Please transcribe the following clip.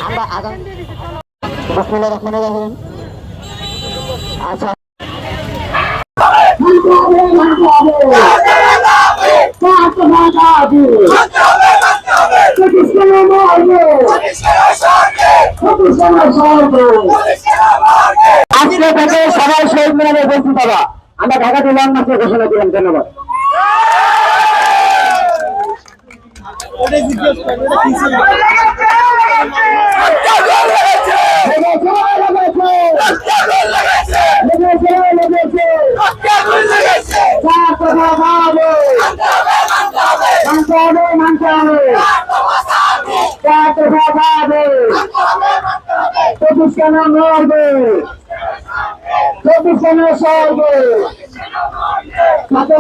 আমরা আগাম বিসমিল্লাহির রহমানির রহিম। আচ্ছা আজকে থেকে সবাই শহীদ মিনারে উপস্থিত হবা। আমরা ঢাকা বিমান মাসে ঘোষণা দিলাম। ধন্যবাদ। প্রতিষ্ঠানে মরবে, প্রতিষ্ঠানে সরবে, সবাই